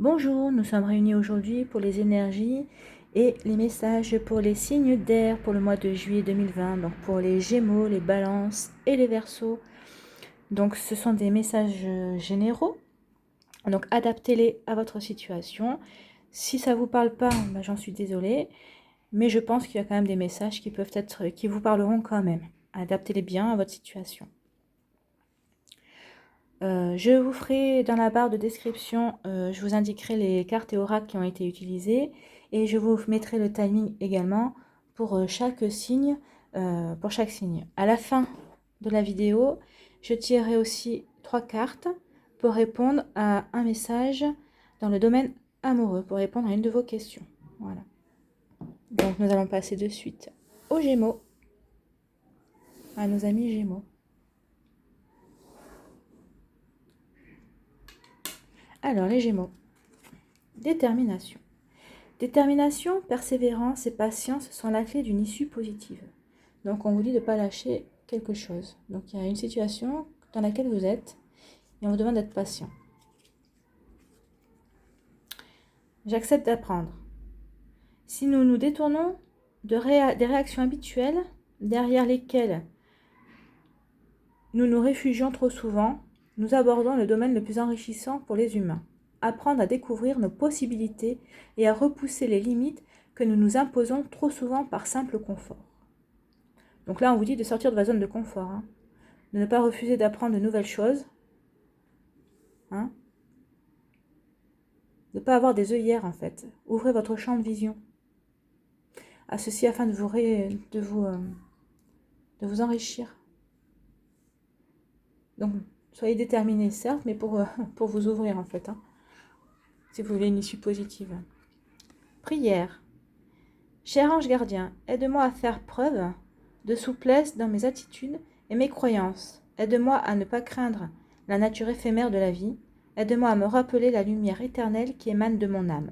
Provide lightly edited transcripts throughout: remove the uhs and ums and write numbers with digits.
Bonjour, nous sommes réunis aujourd'hui pour les énergies et les messages pour les signes d'air pour le mois de juillet 2020, donc pour les Gémeaux, les Balances et les Verseaux. Donc ce sont des messages généraux, donc adaptez-les à votre situation. Si ça ne vous parle pas, j'en suis désolée, mais je pense qu'il y a quand même des messages qui vous parleront quand même. Adaptez-les bien à votre situation. Je vous ferai dans la barre de description, je vous indiquerai les cartes et oracles qui ont été utilisées et je vous mettrai le timing également pour chaque signe. À la fin de la vidéo, je tirerai aussi 3 cartes pour répondre à un message dans le domaine amoureux, pour répondre à une de vos questions. Voilà. Donc nous allons passer de suite aux Gémeaux, à nos amis Gémeaux. Alors les Gémeaux, détermination. Détermination, persévérance et patience sont la clé d'une issue positive. Donc on vous dit de ne pas lâcher quelque chose. Donc il y a une situation dans laquelle vous êtes et on vous demande d'être patient. J'accepte d'apprendre. Si nous nous détournons des réactions habituelles derrière lesquelles nous nous réfugions trop souvent, nous abordons le domaine le plus enrichissant pour les humains. Apprendre à découvrir nos possibilités et à repousser les limites que nous nous imposons trop souvent par simple confort. Donc là, on vous dit de sortir de votre zone de confort, hein, de ne pas refuser d'apprendre de nouvelles choses, hein, de ne pas avoir des œillères en fait. Ouvrez votre champ de vision à ceci afin de vous enrichir. Donc, soyez déterminés, certes, mais pour vous ouvrir en fait, hein, si vous voulez une issue positive. Prière. Cher ange gardien, aide-moi à faire preuve de souplesse dans mes attitudes et mes croyances. Aide-moi à ne pas craindre la nature éphémère de la vie. Aide-moi à me rappeler la lumière éternelle qui émane de mon âme.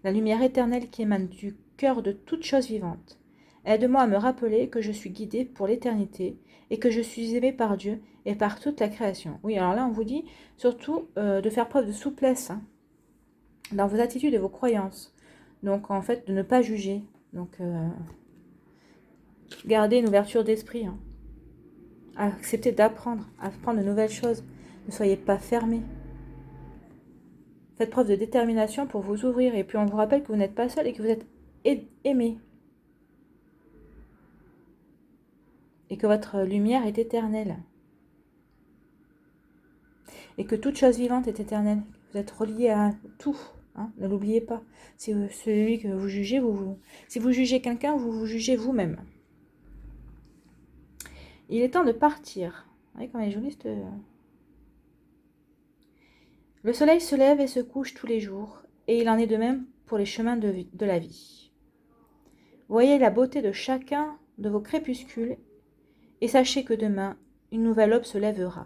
La lumière éternelle qui émane du cœur de toute chose vivante. Aide-moi à me rappeler que je suis guidée pour l'éternité et que je suis aimée par Dieu et par toute la création. Oui, alors là, on vous dit surtout de faire preuve de souplesse, hein, dans vos attitudes et vos croyances. Donc, en fait, de ne pas juger. Donc, gardez une ouverture d'esprit, hein. Acceptez d'apprendre, apprendre de nouvelles choses. Ne soyez pas fermés. Faites preuve de détermination pour vous ouvrir. Et puis, on vous rappelle que vous n'êtes pas seul et que vous êtes aimé. Et que votre lumière est éternelle. Et que toute chose vivante est éternelle. Vous êtes relié à tout. Hein, ne l'oubliez pas. Si celui que vous jugez, si vous jugez quelqu'un, vous vous jugez vous-même. Il est temps de partir. Vous voyez comme elle est jolie cette... Le soleil se lève et se couche tous les jours, et il en est de même pour les chemins de la vie. Voyez la beauté de chacun de vos crépuscules, et sachez que demain, une nouvelle aube se lèvera.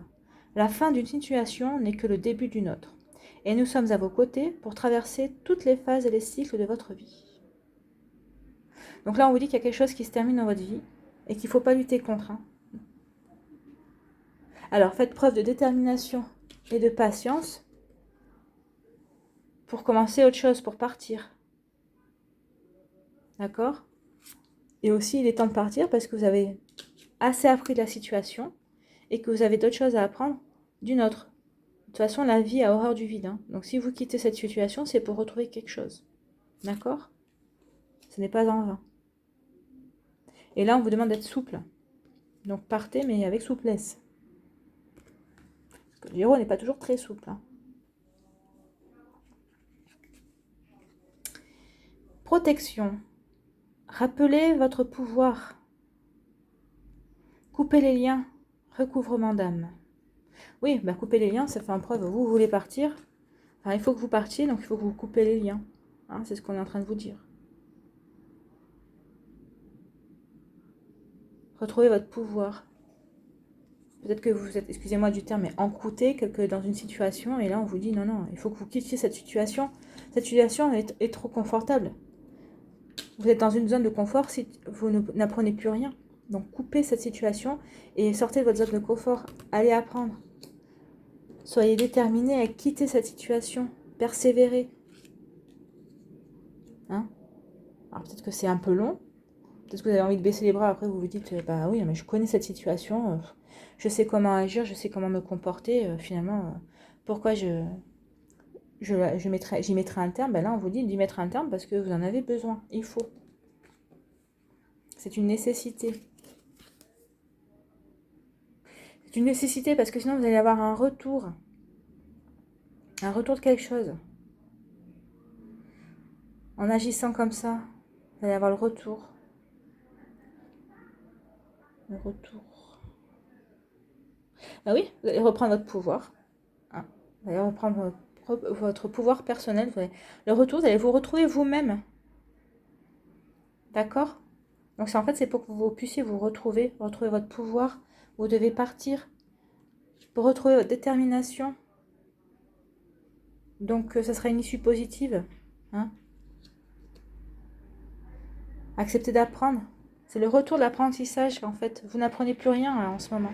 La fin d'une situation n'est que le début d'une autre, et nous sommes à vos côtés pour traverser toutes les phases et les cycles de votre vie. Donc là, on vous dit qu'il y a quelque chose qui se termine dans votre vie, et qu'il ne faut pas lutter contre, hein. Alors, faites preuve de détermination et de patience pour commencer autre chose, pour partir. D'accord? Et aussi, il est temps de partir parce que vous avez assez appris de la situation et que vous avez d'autres choses à apprendre d'une autre. De toute façon, la vie a horreur du vide, hein. Donc, si vous quittez cette situation, c'est pour retrouver quelque chose. D'accord? Ce n'est pas en vain. Et là, on vous demande d'être souple. Donc, partez, mais avec souplesse. Parce que le Gémeaux n'est pas toujours très souple, hein. Protection. Rappelez votre pouvoir. Coupez les liens. Recouvrement d'âme. Oui, couper les liens, ça fait un preuve. Vous voulez partir. Enfin, il faut que vous partiez, donc il faut que vous coupez les liens. Hein, c'est ce qu'on est en train de vous dire. Retrouvez votre pouvoir. Peut-être que vous êtes, excusez-moi du terme, mais encrouté dans une situation, et là on vous dit non, il faut que vous quittiez cette situation. Cette situation est trop confortable. Vous êtes dans une zone de confort si vous n'apprenez plus rien. Donc coupez cette situation et sortez de votre zone de confort. Allez apprendre. Soyez déterminés à quitter cette situation. persévérer. Hein? Alors peut-être que c'est un peu long, peut-être que vous avez envie de baisser les bras, après vous vous dites, bah oui, mais je connais cette situation, je sais comment agir, je sais comment me comporter, finalement, pourquoi j'y mettrai un terme. Ben là, on vous dit d'y mettre un terme parce que vous en avez besoin, il faut. C'est une nécessité. C'est une nécessité parce que sinon vous allez avoir un retour de quelque chose. En agissant comme ça, vous allez avoir le retour. Le retour. Ah oui, vous allez reprendre votre pouvoir. Hein. Vous allez reprendre votre pouvoir personnel. Le retour, vous allez vous retrouver vous-même. D'accord? Donc en fait, c'est pour que vous puissiez vous retrouver votre pouvoir. Vous devez partir pour retrouver votre détermination. Donc ça sera une issue positive. Hein? Acceptez d'apprendre. C'est le retour de l'apprentissage en fait. Vous n'apprenez plus rien là, en ce moment.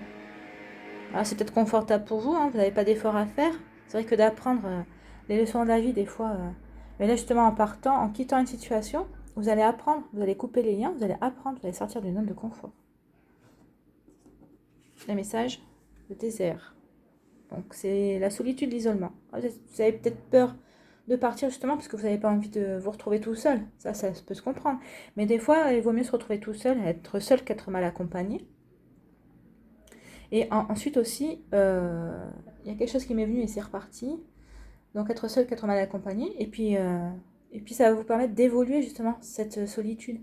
Alors c'est peut-être confortable pour vous, hein, vous n'avez pas d'effort à faire. C'est vrai que d'apprendre les leçons de la vie des fois. Mais là justement en partant, en quittant une situation, vous allez apprendre, vous allez couper les liens, vous allez apprendre, vous allez sortir d'une zone de confort. Le message, le désert. Donc c'est la solitude, l'isolement. Vous avez peut-être peur de partir justement parce que vous n'avez pas envie de vous retrouver tout seul. Ça peut se comprendre. Mais des fois, il vaut mieux se retrouver tout seul, être seul qu'être mal accompagné. Et ensuite aussi, il y a quelque chose qui m'est venu et c'est reparti. Donc être seul qu'être mal accompagné. Et puis ça va vous permettre d'évoluer justement cette solitude.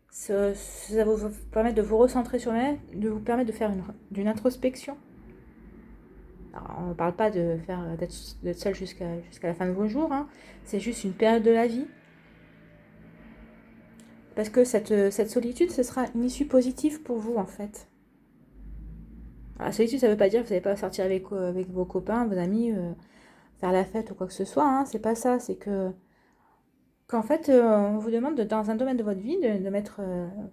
Ça va vous permettre de vous recentrer sur vous-même, de vous permettre de faire d'une introspection. Alors, on ne parle pas d'être seul jusqu'à la fin de vos jours, hein. C'est juste une période de la vie. Parce que cette solitude, ce sera une issue positive pour vous, en fait. Alors, la solitude, ça ne veut pas dire que vous n'allez pas sortir avec vos copains, vos amis, faire la fête ou quoi que ce soit, hein. C'est pas ça, c'est qu'en fait, on vous demande, dans un domaine de votre vie, de mettre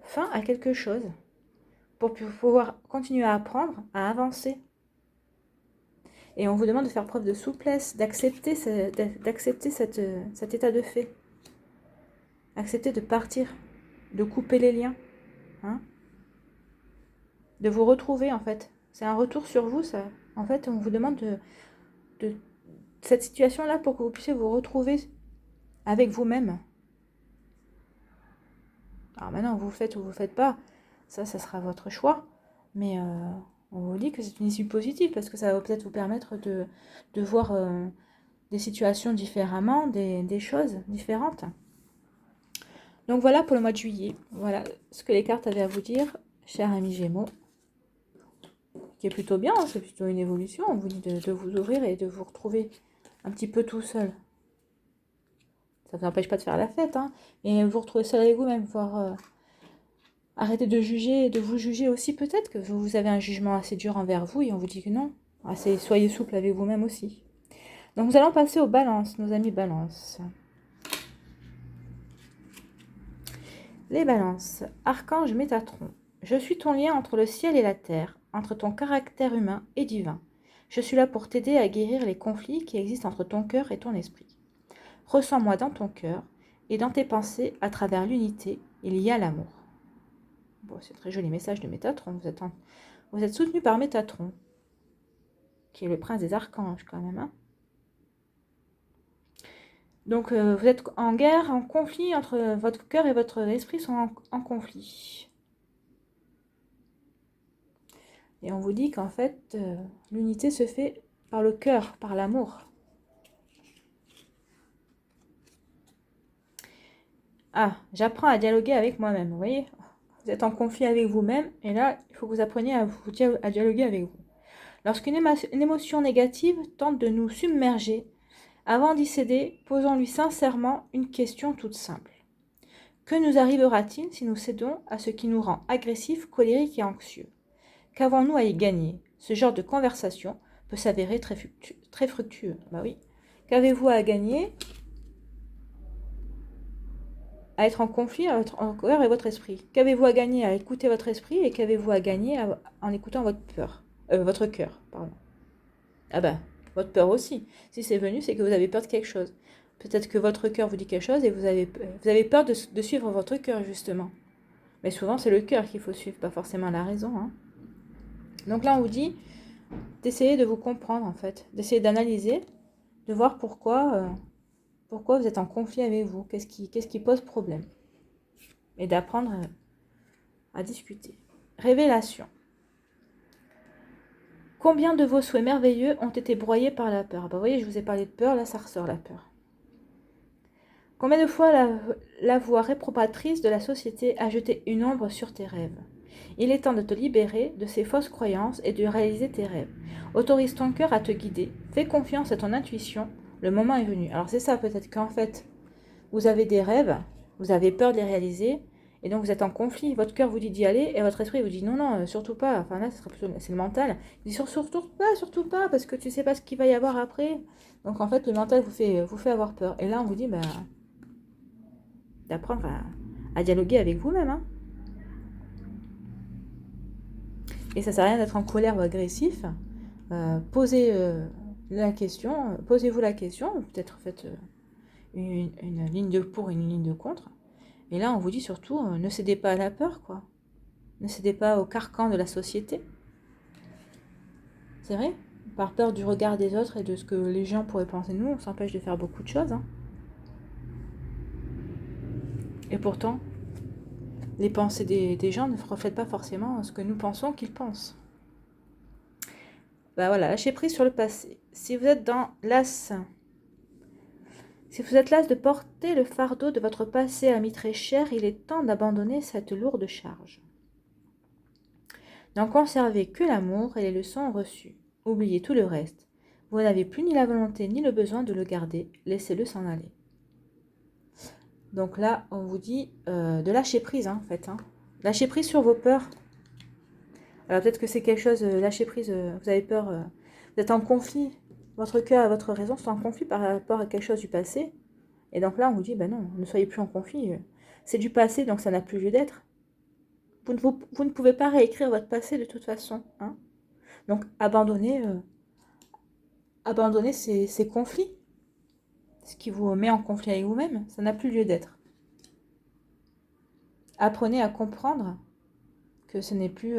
fin à quelque chose pour pouvoir continuer à apprendre, à avancer. Et on vous demande de faire preuve de souplesse, d'accepter cet état de fait. Accepter de partir, de couper les liens. Hein, de vous retrouver, en fait. C'est un retour sur vous, ça. En fait, on vous demande de cette situation-là pour que vous puissiez vous retrouver avec vous-même. Alors maintenant, vous le faites ou vous le faites pas, ça sera votre choix. Mais on vous dit que c'est une issue positive parce que ça va peut-être vous permettre de voir des situations différemment, des choses différentes. Donc voilà pour le mois de juillet. Voilà ce que les cartes avaient à vous dire, cher ami Gémeaux. Qui est plutôt bien, hein, c'est plutôt une évolution. On vous dit de vous ouvrir et de vous retrouver un petit peu tout seul. Ça ne vous empêche pas de faire la fête, hein, mais vous retrouver seul avec vous-même, voire arrêter de juger, de vous juger aussi peut-être que vous avez un jugement assez dur envers vous et on vous dit que non. Soyez souple avec vous-même aussi. Donc nous allons passer aux balances, nos amis balances. Les balances. Archange Métatron. Je suis ton lien entre le ciel et la terre, entre ton caractère humain et divin. Je suis là pour t'aider à guérir les conflits qui existent entre ton cœur et ton esprit. Ressens-moi dans ton cœur et dans tes pensées à travers l'unité, il y a l'amour. Bon, c'est un très joli message de Métatron. Vous êtes soutenu par Métatron, qui est le prince des archanges quand même. Hein. Donc vous êtes en guerre, en conflit, entre votre cœur et votre esprit sont en conflit. Et on vous dit qu'en fait, l'unité se fait par le cœur, par l'amour. Ah, j'apprends à dialoguer avec moi-même, vous voyez? Vous êtes en conflit avec vous-même, et là, il faut que vous appreniez à dialoguer avec vous. Lorsqu'une émotion négative tente de nous submerger, avant d'y céder, posons-lui sincèrement une question toute simple. Que nous arrivera-t-il si nous cédons à ce qui nous rend agressifs, colériques et anxieux? Qu'avons-nous à y gagner? Ce genre de conversation peut s'avérer très fructueux. Bah oui. Qu'avez-vous à gagner à être en conflit avec votre cœur et votre esprit? Qu'avez-vous à gagner à écouter votre esprit et qu'avez-vous à gagner en écoutant votre cœur, pardon. Ah bah, votre peur aussi. Si c'est venu, c'est que vous avez peur de quelque chose. Peut-être que votre cœur vous dit quelque chose et vous avez peur de suivre votre cœur, justement. Mais souvent, c'est le cœur qu'il faut suivre, pas forcément la raison. Hein. Donc là, on vous dit d'essayer de vous comprendre, en fait. D'essayer d'analyser, de voir pourquoi vous êtes en conflit avec vous. Qu'est-ce qui pose problème. Et d'apprendre à discuter. Révélation. Combien de vos souhaits merveilleux ont été broyés par la peur? Vous voyez, je vous ai parlé de peur, là ça ressort la peur. Combien de fois la voix réprobatrice de la société a jeté une ombre sur tes rêves? Il est temps de te libérer de ces fausses croyances et de réaliser tes rêves. Autorise ton cœur à te guider. Fais confiance à ton intuition. Le moment est venu. Alors c'est ça peut-être qu'en fait, vous avez des rêves, vous avez peur de les réaliser, et donc vous êtes en conflit. Votre cœur vous dit d'y aller, et votre esprit vous dit non, non, surtout pas. Enfin là, c'est le mental. Il dit surtout pas, parce que tu sais pas ce qu'il va y avoir après. Donc en fait, le mental vous fait avoir peur. Et là, on vous dit, d'apprendre à dialoguer avec vous-même. Hein. Et ça sert à rien d'être en colère ou agressif. Posez-vous la question, peut-être faites une ligne de pour et une ligne de contre. Et là, on vous dit surtout, ne cédez pas à la peur, quoi. Ne cédez pas au carcan de la société. C'est vrai, par peur du regard des autres et de ce que les gens pourraient penser de nous, on s'empêche de faire beaucoup de choses. Hein. Et pourtant, les pensées des gens ne reflètent pas forcément ce que nous pensons qu'ils pensent. Voilà, lâchez prise sur le passé. Si vous êtes las de porter le fardeau de votre passé ami très cher, il est temps d'abandonner cette lourde charge. N'en conservez que l'amour et les leçons reçues. Oubliez tout le reste. Vous n'avez plus ni la volonté ni le besoin de le garder. Laissez-le s'en aller. Donc là, on vous dit de lâcher prise, hein, en fait. Hein. Lâcher prise sur vos peurs. Alors peut-être que c'est quelque chose, lâcher prise, vous avez peur, vous êtes en conflit. Votre cœur et votre raison sont en conflit par rapport à quelque chose du passé. Et donc là, on vous dit, non, ne soyez plus en conflit. C'est du passé, donc ça n'a plus lieu d'être. Vous ne pouvez pas réécrire votre passé de toute façon. Hein. Donc abandonnez ces conflits. Ce qui vous met en conflit avec vous-même, ça n'a plus lieu d'être. Apprenez à comprendre que ce n'est plus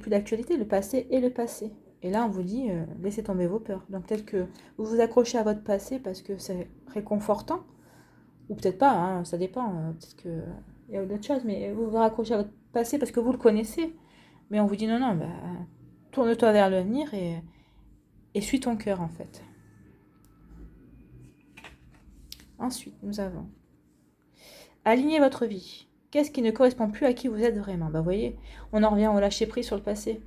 d'actualité. Le passé est le passé. Et là, on vous dit, laissez tomber vos peurs. Donc peut-être que vous vous accrochez à votre passé parce que c'est réconfortant. Ou peut-être pas, hein, ça dépend. Peut-être qu'il y a d'autres choses, mais vous vous raccrochez à votre passé parce que vous le connaissez. Mais on vous dit, non, tourne-toi vers l'avenir et suis ton cœur, en fait. Ensuite, nous avons aligner votre vie. Qu'est-ce qui ne correspond plus à qui vous êtes vraiment? Vous voyez, on en revient au lâcher prise sur le passé.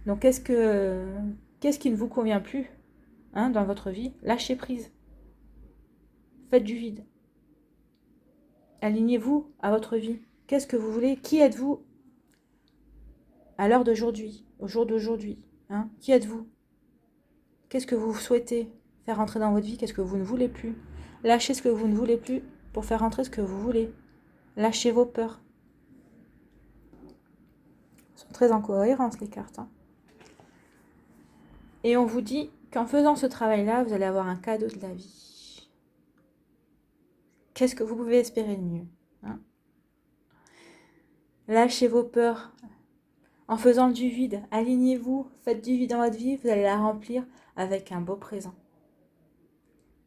Donc, qu'est-ce qui ne vous convient plus dans votre vie? Lâchez prise. Faites du vide. Alignez-vous à votre vie. Qu'est-ce que vous voulez? Qui êtes-vous à l'heure d'aujourd'hui, au jour d'aujourd'hui? Qui êtes-vous? Qu'est-ce que vous souhaitez faire entrer dans votre vie? Qu'est-ce que vous ne voulez plus? Lâchez ce que vous ne voulez plus pour faire entrer ce que vous voulez. Lâchez vos peurs. Elles sont très en cohérence, les cartes. Et on vous dit qu'en faisant ce travail-là, vous allez avoir un cadeau de la vie. Qu'est-ce que vous pouvez espérer de mieux? Lâchez vos peurs. En faisant du vide, alignez-vous, faites du vide dans votre vie, vous allez la remplir avec un beau présent.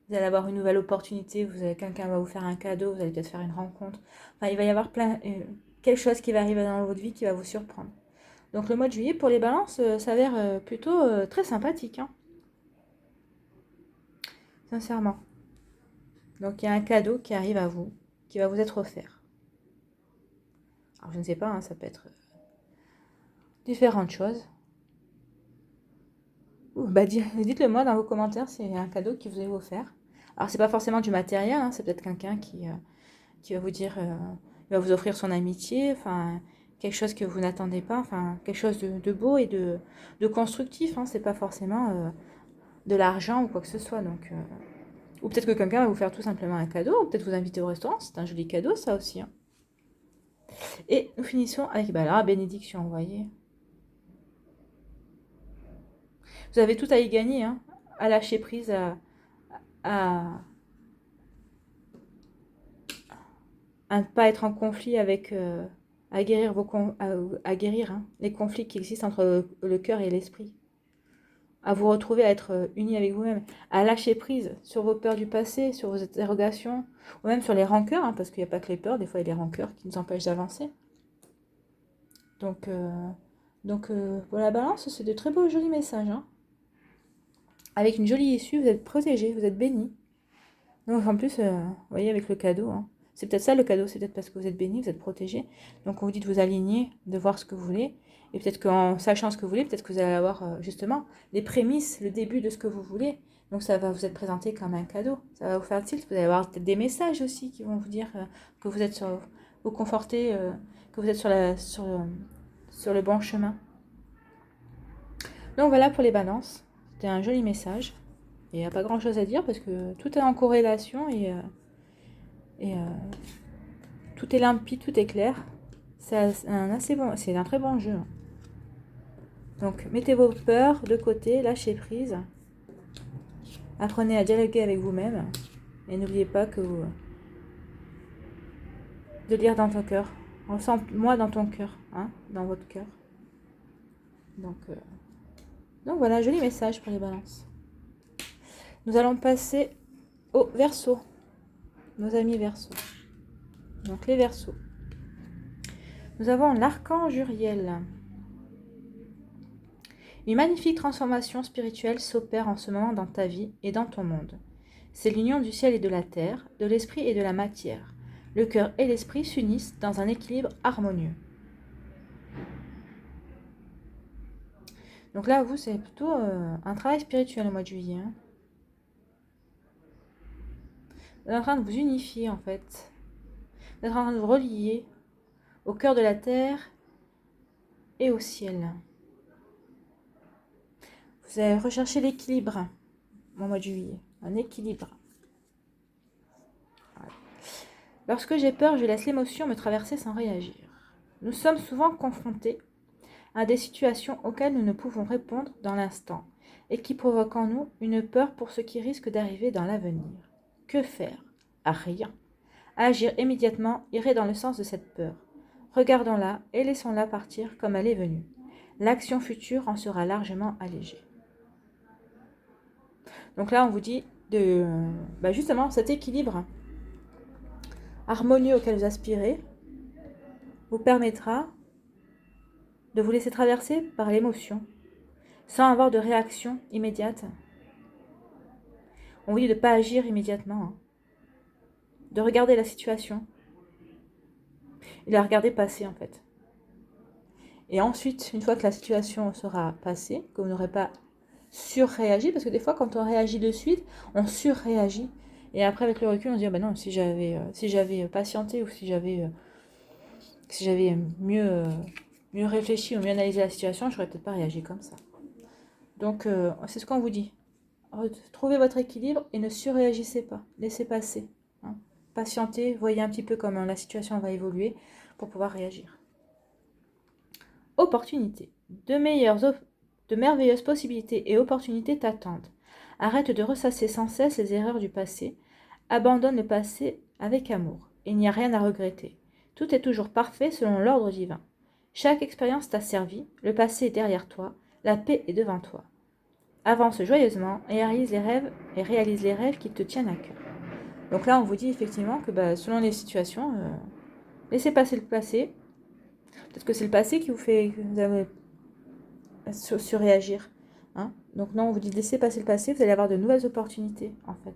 Vous allez avoir une nouvelle opportunité, quelqu'un va vous faire un cadeau, vous allez peut-être faire une rencontre. Enfin, il va y avoir quelque chose qui va arriver dans votre vie qui va vous surprendre. Donc le mois de juillet, pour les balances, s'avère plutôt très sympathique. Sincèrement. Donc il y a un cadeau qui arrive à vous, qui va vous être offert. Alors je ne sais pas, ça peut être différentes choses. Dites-le moi dans vos commentaires si c'est un cadeau qui vous est offert. Alors c'est pas forcément du matériel, c'est peut-être quelqu'un qui va vous dire, il va vous offrir son amitié, enfin quelque chose que vous n'attendez pas, enfin quelque chose de beau et de constructif. C'est pas forcément de l'argent ou quoi que ce soit. Donc, ou peut-être que quelqu'un va vous faire tout simplement un cadeau, ou peut-être vous inviter au restaurant, c'est un joli cadeau ça aussi. Et nous finissons avec la bénédiction, vous voyez. Vous avez tout à y gagner, à lâcher prise, à ne pas être en conflit avec, à guérir, à guérir hein, les conflits qui existent entre le cœur et l'esprit. À vous retrouver à être unis avec vous-même, à lâcher prise sur vos peurs du passé, sur vos interrogations, ou même sur les rancœurs, hein, parce qu'il n'y a pas que les peurs, des fois il y a les rancœurs qui nous empêchent d'avancer. Donc pour la balance, c'est de très beaux, jolis messages. Hein. Avec une jolie issue, vous êtes protégés, vous êtes bénis. Donc en plus, vous voyez, avec le cadeau, hein, c'est peut-être ça le cadeau, c'est peut-être parce que vous êtes bénis, vous êtes protégés. Donc on vous dit de vous aligner, de voir ce que vous voulez. Et peut-être qu'en sachant ce que vous voulez, peut-être que vous allez avoir justement les prémices, le début de ce que vous voulez. Donc ça va vous être présenté comme un cadeau. Ça va vous faire tilt. Vous allez avoir peut-être des messages aussi qui vont vous dire que vous êtes vous conforter, que vous êtes sur le bon chemin. Donc voilà pour les balances. C'était un joli message. Il n'y a pas grand chose à dire parce que tout est en corrélation et tout est limpide, tout est clair. C'est un très bon jeu. Donc mettez vos peurs de côté, lâchez prise. Apprenez à dialoguer avec vous-même. Et n'oubliez pas que de lire dans ton cœur. Ressens-moi dans ton cœur, hein, dans votre cœur. Donc voilà, joli message pour les balances. Nous allons passer au Verseau. Nos amis Verseau. Donc les Verseaux. Nous avons l'archange Uriel. Une magnifique transformation spirituelle s'opère en ce moment dans ta vie et dans ton monde. C'est l'union du ciel et de la terre, de l'esprit et de la matière. Le cœur et l'esprit s'unissent dans un équilibre harmonieux. Donc là, vous, c'est plutôt un travail spirituel au mois de juillet. Hein. Vous êtes en train de vous unifier, en fait. Vous êtes en train de vous relier au cœur de la terre et au ciel. Vous allez rechercher l'équilibre au mois de juillet. Un équilibre. Voilà. Lorsque j'ai peur, je laisse l'émotion me traverser sans réagir. Nous sommes souvent confrontés à des situations auxquelles nous ne pouvons répondre dans l'instant et qui provoquent en nous une peur pour ce qui risque d'arriver dans l'avenir. Que faire? Rien. Agir immédiatement irait dans le sens de cette peur. Regardons-la et laissons-la partir comme elle est venue. L'action future en sera largement allégée. Donc là, on vous dit de justement cet équilibre harmonieux auquel vous aspirez vous permettra de vous laisser traverser par l'émotion sans avoir de réaction immédiate. On vous dit de ne pas agir immédiatement, hein. De regarder la situation et de la regarder passer en fait. Et ensuite, une fois que la situation sera passée, que vous n'aurez pas surréagi, parce que des fois quand on réagit de suite, on surréagit. Et après avec le recul, on se dit, bah non, si j'avais patienté ou si j'avais mieux réfléchi ou mieux analysé la situation, j'aurais peut-être pas réagi comme ça. Donc c'est ce qu'on vous dit. Trouvez votre équilibre et ne surréagissez pas. Laissez passer. Hein. Patientez, voyez un petit peu comment la situation va évoluer pour pouvoir réagir. Opportunité. De merveilleuses possibilités et opportunités t'attendent. Arrête de ressasser sans cesse les erreurs du passé. Abandonne le passé avec amour. Il n'y a rien à regretter. Tout est toujours parfait selon l'ordre divin. Chaque expérience t'a servi, le passé est derrière toi, la paix est devant toi. Avance joyeusement et réalise les rêves qui te tiennent à cœur. Donc là, on vous dit effectivement que selon les situations, laissez passer le passé. Peut-être que c'est le passé qui vous fait que vous avez surréagir. Hein. Donc non, on vous dit de laisser passer le passé, vous allez avoir de nouvelles opportunités en fait.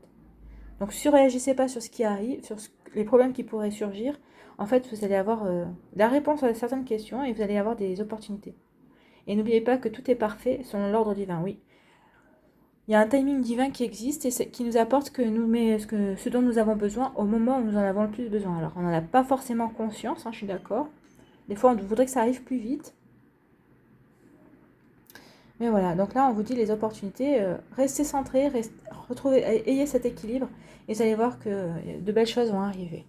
Donc surréagissez pas sur ce qui arrive, sur les problèmes qui pourraient surgir. En fait, vous allez avoir la réponse à certaines questions et vous allez avoir des opportunités. Et n'oubliez pas que tout est parfait selon l'ordre divin, oui. Il y a un timing divin qui existe et qui nous apporte ce dont nous avons besoin au moment où nous en avons le plus besoin. Alors, on n'en a pas forcément conscience, hein, je suis d'accord. Des fois, on voudrait que ça arrive plus vite. Mais voilà, donc là, on vous dit les opportunités. Restez centrés, ayez cet équilibre et vous allez voir que de belles choses vont arriver.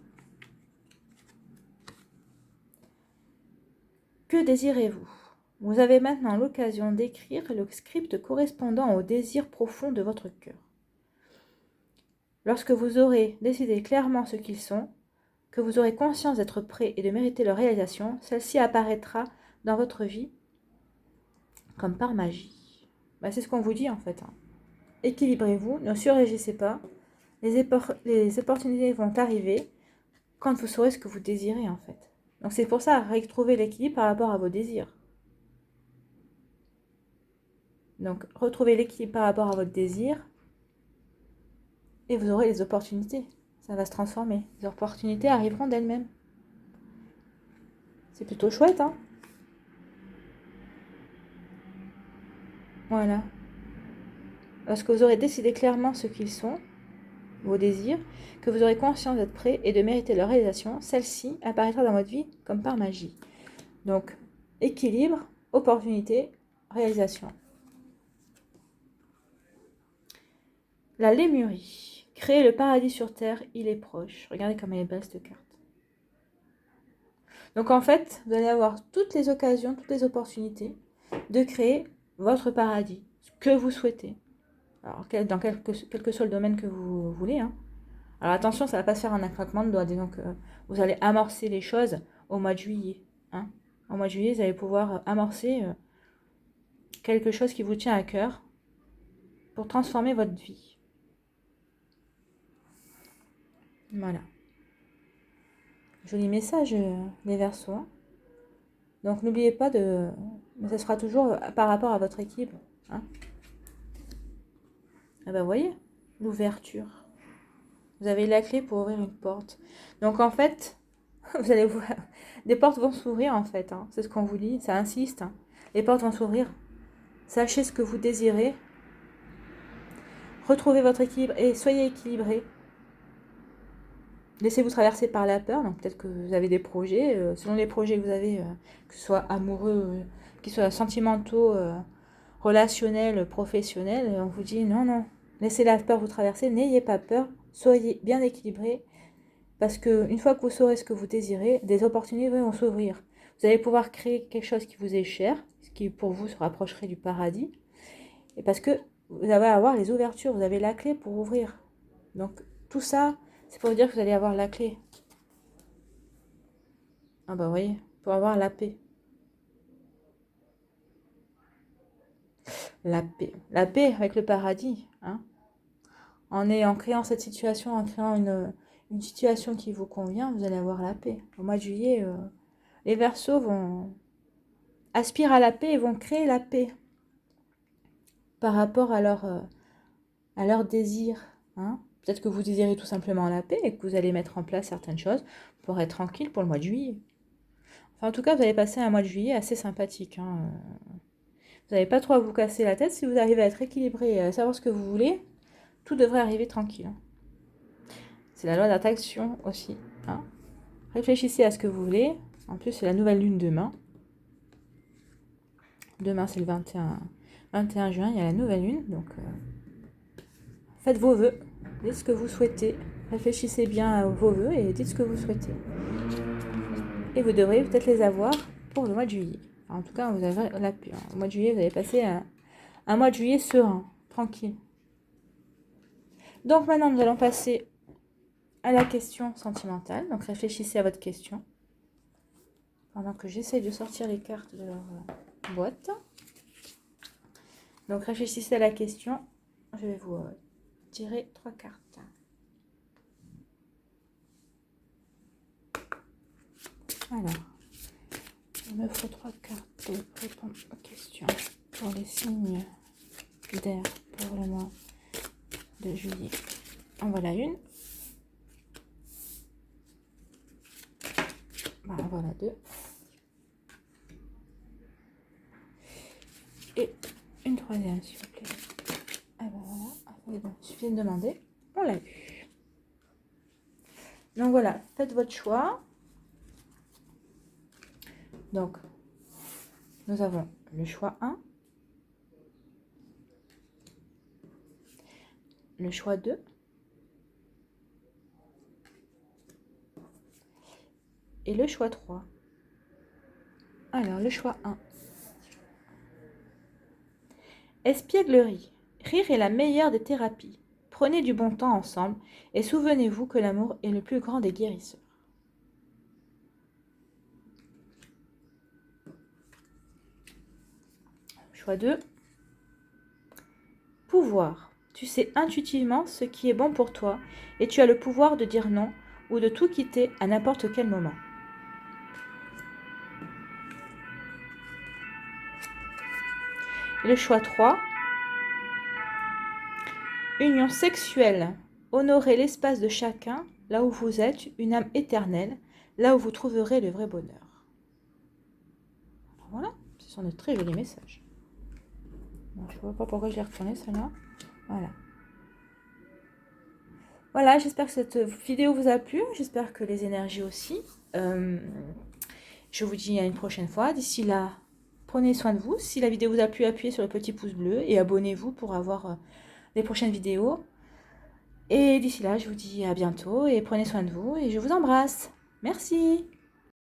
Que désirez-vous? Vous avez maintenant l'occasion d'écrire le script correspondant aux désirs profonds de votre cœur. Lorsque vous aurez décidé clairement ce qu'ils sont, que vous aurez conscience d'être prêt et de mériter leur réalisation, celle-ci apparaîtra dans votre vie comme par magie. C'est ce qu'on vous dit en fait. Équilibrez-vous, ne surréagissez pas. Les opportunités vont arriver quand vous saurez ce que vous désirez en fait. Donc c'est pour ça, retrouver l'équilibre par rapport à vos désirs. Donc retrouvez l'équilibre par rapport à votre désir et vous aurez les opportunités. Ça va se transformer. Les opportunités arriveront d'elles-mêmes. C'est plutôt chouette, hein? Voilà. Lorsque vous aurez décidé clairement ce qu'ils sont, vos désirs, que vous aurez conscience d'être prêt et de mériter leur réalisation, celle-ci apparaîtra dans votre vie comme par magie. Donc, équilibre, opportunité, réalisation. La Lémurie. Créer le paradis sur terre, il est proche. Regardez comme elle est belle cette carte. Donc en fait, vous allez avoir toutes les occasions, toutes les opportunités de créer votre paradis, ce que vous souhaitez. Alors, dans quel que soit le domaine que vous voulez. Hein. Alors attention, ça ne va pas se faire en un claquement de doigts. Disons que vous allez amorcer les choses au mois de juillet. Hein. Au mois de juillet, vous allez pouvoir amorcer quelque chose qui vous tient à cœur pour transformer votre vie. Voilà. Joli message, les Verseaux. Hein. Donc n'oubliez pas de... Mais ça sera toujours par rapport à votre équipe. Hein. Ah ben, vous voyez, l'ouverture. Vous avez la clé pour ouvrir une porte. Donc en fait, vous allez voir, des portes vont s'ouvrir en fait. Hein. C'est ce qu'on vous dit, ça insiste. Hein. Les portes vont s'ouvrir. Sachez ce que vous désirez. Retrouvez votre équilibre et soyez équilibré. Laissez-vous traverser par la peur. Donc peut-être que vous avez des projets. Selon les projets que vous avez, que ce soit amoureux, qu'ils soient sentimentaux, relationnels, professionnels, on vous dit non, non. Laissez la peur vous traverser. N'ayez pas peur. Soyez bien équilibré. Parce qu'une fois que vous saurez ce que vous désirez, des opportunités vont s'ouvrir. Vous allez pouvoir créer quelque chose qui vous est cher, ce qui pour vous se rapprocherait du paradis. Et parce que vous allez avoir les ouvertures, vous avez la clé pour ouvrir. Donc tout ça, c'est pour vous dire que vous allez avoir la clé. Ah bah vous voyez, pour avoir la paix. La paix. La paix avec le paradis. Hein. En créant cette situation, en créant une situation qui vous convient, vous allez avoir la paix. Au mois de juillet, les Verseaux aspirent à la paix et vont créer la paix par rapport à leur désir. Hein. Peut-être que vous désirez tout simplement la paix et que vous allez mettre en place certaines choses pour être tranquille pour le mois de juillet. Enfin, en tout cas, vous allez passer un mois de juillet assez sympathique. Hein. Vous n'avez pas trop à vous casser la tête. Si vous arrivez à être équilibré et à savoir ce que vous voulez, tout devrait arriver tranquille. Hein. C'est la loi d'attraction aussi. Hein. Réfléchissez à ce que vous voulez. En plus, c'est la nouvelle lune demain. Demain, c'est le 21 juin. Il y a la nouvelle lune. Donc, faites vos vœux. Dites ce que vous souhaitez. Réfléchissez bien à vos vœux et dites ce que vous souhaitez. Et vous devrez peut-être les avoir pour le mois de juillet. Enfin, en tout cas, vous avez la paix. Au mois de juillet, vous allez passer un mois de juillet serein, tranquille. Donc maintenant, nous allons passer à la question sentimentale. Donc réfléchissez à votre question. Pendant que j'essaie de sortir les cartes de leur boîte. Donc réfléchissez à la question. Je vais vous tirer 3 cartes. Alors, il me faut 3 cartes pour répondre aux questions pour les signes d'air pour le mois de juillet. En voilà une. En voilà 2. Et une troisième, s'il vous plaît. Ah ben voilà, il suffit de demander. On l'a eu. Donc voilà, faites votre choix. Donc, nous avons le choix 1, le choix 2, et le choix 3. Alors, le choix 1. Espièglerie. Rire est la meilleure des thérapies. Prenez du bon temps ensemble et souvenez-vous que l'amour est le plus grand des guérisseurs. Choix 2. Pouvoir. Tu sais intuitivement ce qui est bon pour toi et tu as le pouvoir de dire non ou de tout quitter à n'importe quel moment. Et le choix 3. Union sexuelle. Honorez l'espace de chacun, là où vous êtes, une âme éternelle, là où vous trouverez le vrai bonheur. Voilà, ce sont de très jolis messages. Bon, je ne vois pas pourquoi je l'ai retourné celle-là. Voilà. Voilà, j'espère que cette vidéo vous a plu. J'espère que les énergies aussi. Je vous dis à une prochaine fois. D'ici là, prenez soin de vous. Si la vidéo vous a plu, appuyez sur le petit pouce bleu et abonnez-vous pour avoir les prochaines vidéos. Et d'ici là, je vous dis à bientôt et prenez soin de vous et je vous embrasse. Merci.